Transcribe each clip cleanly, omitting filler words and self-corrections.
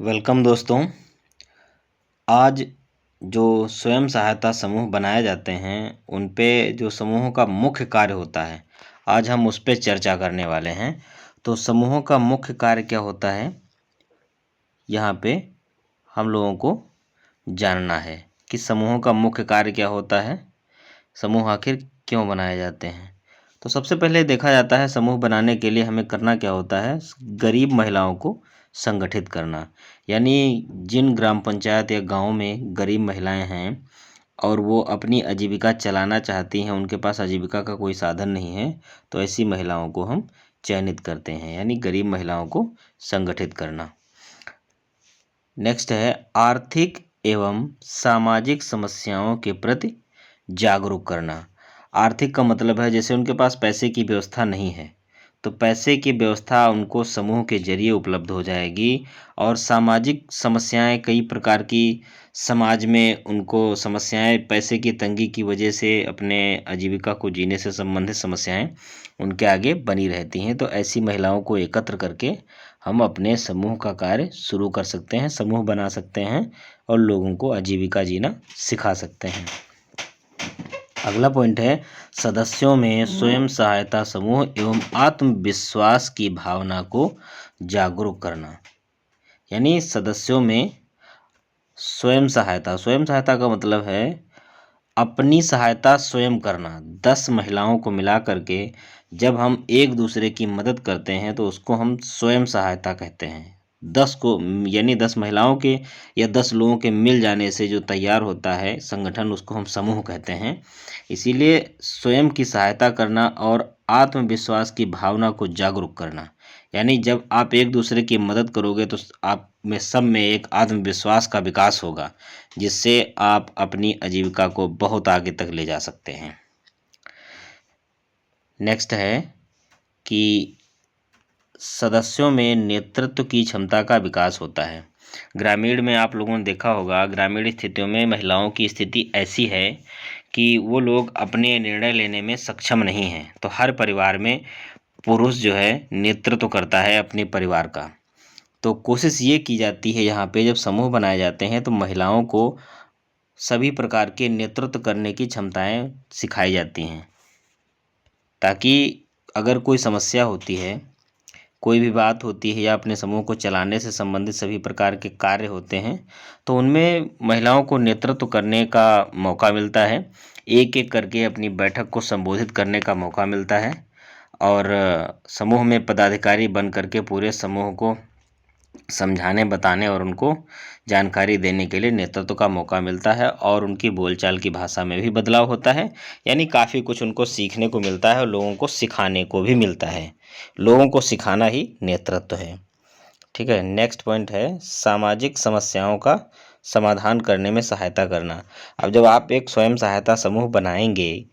Welcome दोस्तों। आज जो स्वयं सहायता समूह बनाए जाते हैं उन पे जो समूहों का मुख्य कार्य होता है, आज हम उस पे चर्चा करने वाले हैं। तो समूहों का मुख्य कार्य क्या होता है, यहाँ पे हम लोगों को जानना है कि समूहों का मुख्य कार्य क्या होता है, समूह आखिर क्यों बनाए जाते हैं। तो सबसे पहले देखा जाता है समूह बनाने के लिए हमें करना क्या होता है, गरीब महिलाओं को संगठित करना। यानी जिन ग्राम पंचायत या गांव में गरीब महिलाएं हैं और वो अपनी आजीविका चलाना चाहती हैं, उनके पास आजीविका का कोई साधन नहीं है, तो ऐसी महिलाओं को हम चयनित करते हैं, यानी गरीब महिलाओं को संगठित करना। नेक्स्ट है आर्थिक एवं सामाजिक समस्याओं के प्रति जागरूक करना। आर्थिक का मतलब है जैसे उनके पास पैसे की व्यवस्था नहीं है, तो पैसे की व्यवस्था उनको समूह के जरिए उपलब्ध हो जाएगी। और सामाजिक समस्याएं, कई प्रकार की समाज में उनको समस्याएं, पैसे की तंगी की वजह से अपने आजीविका को जीने से संबंधित समस्याएं उनके आगे बनी रहती हैं। तो ऐसी महिलाओं को एकत्र करके हम अपने समूह का कार्य शुरू कर सकते हैं, समूह बना सकते हैं और लोगों को आजीविका जीना सिखा सकते हैं। अगला पॉइंट है सदस्यों में स्वयं सहायता समूह एवं आत्मविश्वास की भावना को जागरूक करना। यानी सदस्यों में स्वयं सहायता का मतलब है अपनी सहायता स्वयं करना। 10 महिलाओं को मिला करके जब हम एक दूसरे की मदद करते हैं तो उसको हम स्वयं सहायता कहते हैं। 10 को यानी 10 महिलाओं के या 10 लोगों के मिल जाने से जो तैयार होता है संगठन, उसको हम समूह कहते हैं। इसीलिए स्वयं की सहायता करना और आत्मविश्वास की भावना को जागरूक करना, यानी जब आप एक दूसरे की मदद करोगे तो आप में सब में एक आत्मविश्वास का विकास होगा, जिससे आप अपनी आजीविका को बहुत आगे तक ले जा सकते हैं। नेक्स्ट है कि सदस्यों में नेतृत्व की क्षमता का विकास होता है। ग्रामीण में आप लोगों ने देखा होगा, ग्रामीण स्थितियों में महिलाओं की स्थिति ऐसी है कि वो लोग अपने निर्णय लेने में सक्षम नहीं हैं। तो हर परिवार में पुरुष जो है नेतृत्व करता है अपने परिवार का। तो कोशिश ये की जाती है यहाँ पे, जब समूह बनाए जाते हैं तो महिलाओं को सभी प्रकार के नेतृत्व करने की क्षमताएं सिखाई जाती हैं, ताकि अगर कोई समस्या होती है, कोई भी बात होती है या अपने समूह को चलाने से संबंधित सभी प्रकार के कार्य होते हैं, तो उनमें महिलाओं को नेतृत्व करने का मौका मिलता है। एक एक करके अपनी बैठक को संबोधित करने का मौका मिलता है और समूह में पदाधिकारी बन करके पूरे समूह को समझाने, बताने और उनको जानकारी देने के लिए नेतृत्व का मौका मिलता है। और उनकी बोलचाल की भाषा में भी बदलाव होता है, यानी काफ़ी कुछ उनको सीखने को मिलता है और लोगों को सिखाने को भी मिलता है। लोगों को सिखाना ही नेतृत्व है। ठीक है, नेक्स्ट पॉइंट है सामाजिक समस्याओं का समाधान करने में सहायता करना। अब जब आप एक स्वयं सहायता समूह बनाएंगे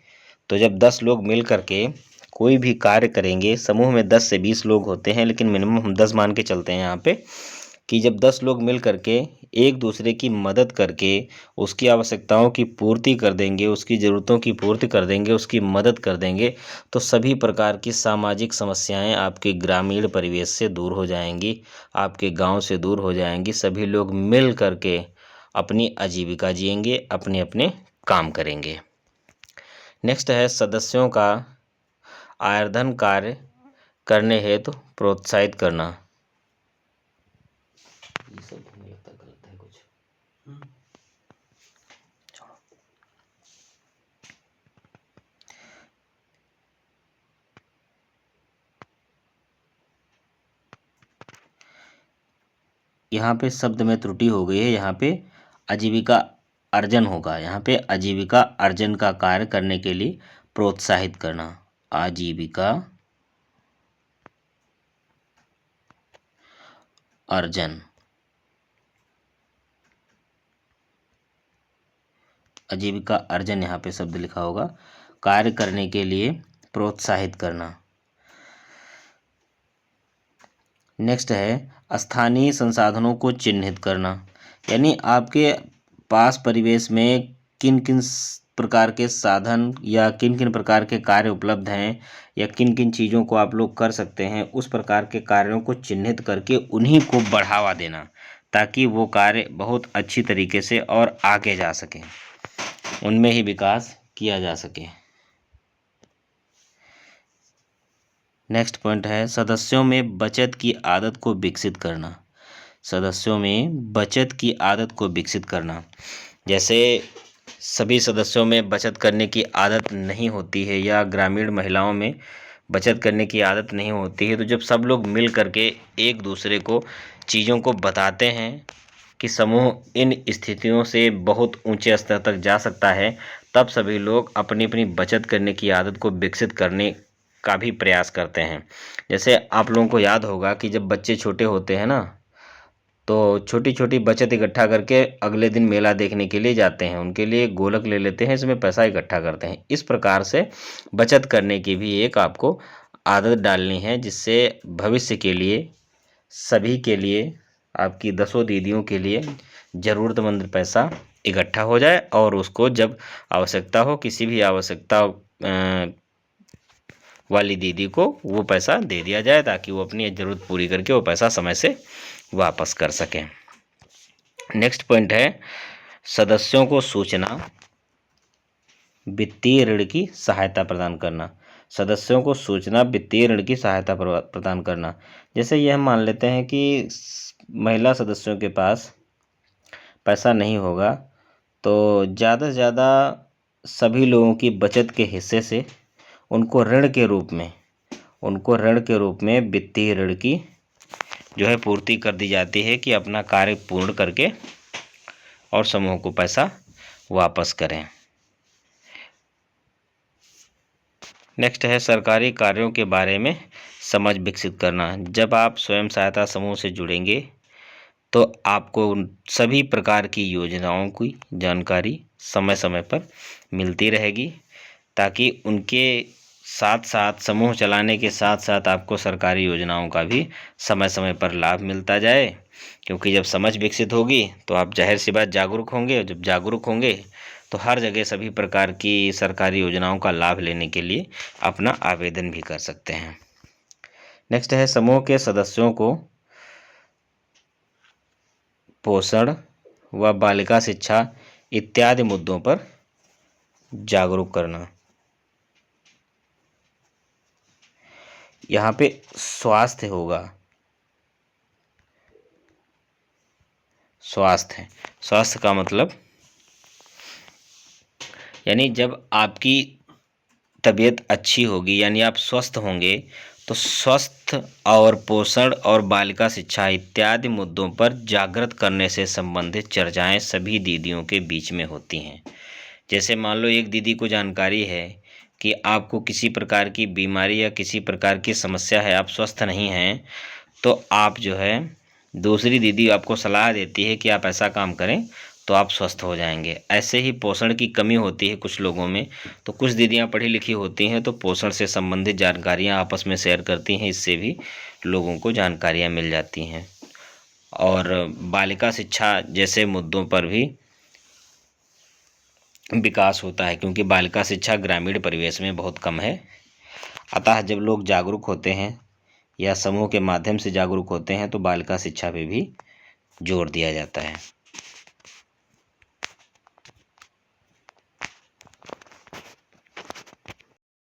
तो जब 10 लोग मिल करके कोई भी कार्य करेंगे, समूह में 10 से 20 लोग होते हैं, लेकिन मिनिमम हम 10 मान के चलते हैं यहाँ पे, कि जब 10 लोग मिल करके एक दूसरे की मदद करके उसकी आवश्यकताओं की पूर्ति कर देंगे, उसकी ज़रूरतों की पूर्ति कर देंगे, उसकी मदद कर देंगे, तो सभी प्रकार की सामाजिक समस्याएं आपके ग्रामीण परिवेश से दूर हो जाएंगी, आपके गांव से दूर हो जाएंगी। सभी लोग मिल करके अपनी आजीविका जिएंगे, अपने अपने काम करेंगे। नेक्स्ट है सदस्यों का आयरधन कार्य करने हेतु प्रोत्साहित करना। ये सब मुझे लगता है गलत है कुछ। छोड़ो। यहाँ पे शब्द में त्रुटि हो गई है, यहाँ पे आजीविका अर्जन होगा। यहाँ पे आजीविका अर्जन का कार्य करने के लिए प्रोत्साहित करना। आजीविका अर्जन, आजीविका अर्जन यहाँ पे शब्द लिखा होगा, कार्य करने के लिए प्रोत्साहित करना। नेक्स्ट है स्थानीय संसाधनों को चिन्हित करना, यानी आपके पास परिवेश में किन किन प्रकार के साधन या किन किन प्रकार के कार्य उपलब्ध हैं या किन किन चीज़ों को आप लोग कर सकते हैं, उस प्रकार के कार्यों को चिन्हित करके उन्हीं को बढ़ावा देना, ताकि वो कार्य बहुत अच्छी तरीके से और आगे जा सके, उनमें ही विकास किया जा सके। नेक्स्ट पॉइंट है सदस्यों में बचत की आदत को विकसित करना। सदस्यों में बचत की आदत को विकसित करना, जैसे सभी सदस्यों में बचत करने की आदत नहीं होती है या ग्रामीण महिलाओं में बचत करने की आदत नहीं होती है, तो जब सब लोग मिल करके एक दूसरे को चीज़ों को बताते हैं कि समूह इन स्थितियों से बहुत ऊंचे स्तर तक जा सकता है, तब सभी लोग अपनी अपनी बचत करने की आदत को विकसित करने का भी प्रयास करते हैं। जैसे आप लोगों को याद होगा कि जब बच्चे छोटे होते हैं ना, तो छोटी छोटी बचत इकट्ठा करके अगले दिन मेला देखने के लिए जाते हैं, उनके लिए गोलक ले लेते हैं, इसमें पैसा इकट्ठा करते हैं। इस प्रकार से बचत करने की भी एक आपको आदत डालनी है, जिससे भविष्य के लिए सभी के लिए, आपकी 10 दीदियों के लिए ज़रूरतमंद पैसा इकट्ठा हो जाए और उसको जब आवश्यकता हो, किसी भी आवश्यकता वाली दीदी को वो पैसा दे दिया जाए, ताकि वो अपनी ज़रूरत पूरी करके वो पैसा समय से वापस कर सकें। नेक्स्ट पॉइंट है सदस्यों को सूचना वित्तीय ऋण की सहायता प्रदान करना। सदस्यों को सूचना वित्तीय ऋण की सहायता प्रदान करना, जैसे ये हम मान लेते हैं कि महिला सदस्यों के पास पैसा नहीं होगा, तो ज़्यादा से ज़्यादा सभी लोगों की बचत के हिस्से से उनको ऋण के रूप में वित्तीय ऋण की जो है पूर्ति कर दी जाती है कि अपना कार्य पूर्ण करके और समूह को पैसा वापस करें। नेक्स्ट है सरकारी कार्यों के बारे में समझ विकसित करना। जब आप स्वयं सहायता समूह से जुड़ेंगे तो आपको उन सभी प्रकार की योजनाओं की जानकारी समय समय पर मिलती रहेगी, ताकि उनके साथ साथ समूह चलाने के साथ साथ आपको सरकारी योजनाओं का भी समय समय पर लाभ मिलता जाए। क्योंकि जब समझ विकसित होगी तो आप जाहिर सी बात जागरूक होंगे, जब जागरूक होंगे तो हर जगह सभी प्रकार की सरकारी योजनाओं का लाभ लेने के लिए अपना आवेदन भी कर सकते हैं। नेक्स्ट है समूह के सदस्यों को पोषण व बालिका शिक्षा इत्यादि मुद्दों पर जागरूक करना। यहाँ पे स्वास्थ्य होगा, स्वास्थ्य का मतलब यानी जब आपकी तबीयत अच्छी होगी, यानी आप स्वस्थ होंगे, तो स्वस्थ और पोषण और बालिका शिक्षा इत्यादि मुद्दों पर जागृत करने से संबंधित चर्चाएं सभी दीदियों के बीच में होती हैं। जैसे मान लो एक दीदी को जानकारी है कि आपको किसी प्रकार की बीमारी या किसी प्रकार की समस्या है, आप स्वस्थ नहीं हैं, तो आप जो है दूसरी दीदी आपको सलाह देती है कि आप ऐसा काम करें तो आप स्वस्थ हो जाएंगे। ऐसे ही पोषण की कमी होती है कुछ लोगों में, तो कुछ दीदियां पढ़ी लिखी होती हैं तो पोषण से संबंधित जानकारियां आपस में शेयर करती हैं, इससे भी लोगों को जानकारियां मिल जाती हैं। और बालिका शिक्षा जैसे मुद्दों पर भी विकास होता है, क्योंकि बालिका शिक्षा ग्रामीण परिवेश में बहुत कम है। अतः जब लोग जागरूक होते हैं या समूह के माध्यम से जागरूक होते हैं तो बालिका शिक्षा पे भी जोर दिया जाता है।